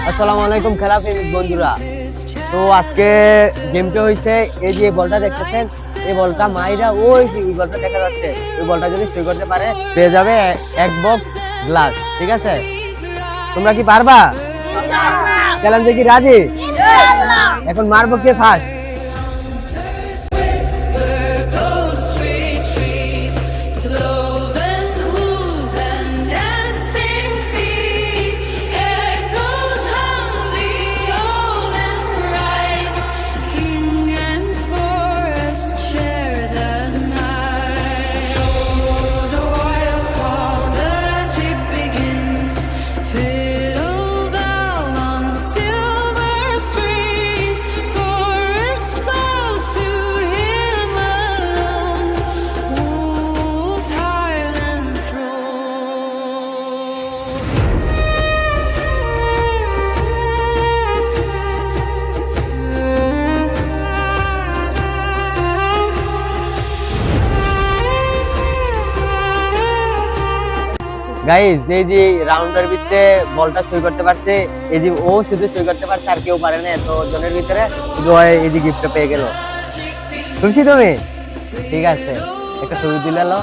আসসালামু আলাইকুম খেলা প্রেমিক বন্ধুরা। তো আজকে গেমটা হয়েছে, এই যে বলটা দেখতেছেন, এই বলটা মাইরা ওই যে এই বলটা দেখা যাচ্ছে, ওই বলটা যদি সই করতে পারে পেয়ে যাবে এক বক্স গ্লাস। ঠিক আছে, তোমরা কি পারবা? চ্যালেঞ্জে কি রাজি? এখন মারবো কে ফার্স্ট? গাইস, এই যে রাউন্ডের ভিতরে বলটা সই করতে পারছে, এই যে ও শুধু সই করতে পারছে, আর কেউ পারে না। এত জনের ভিতরে শুধু এই যে গিফটটা পেয়ে গেল। খুশি তুমি? ঠিক আছে, একটা ছবি তুলে নাও।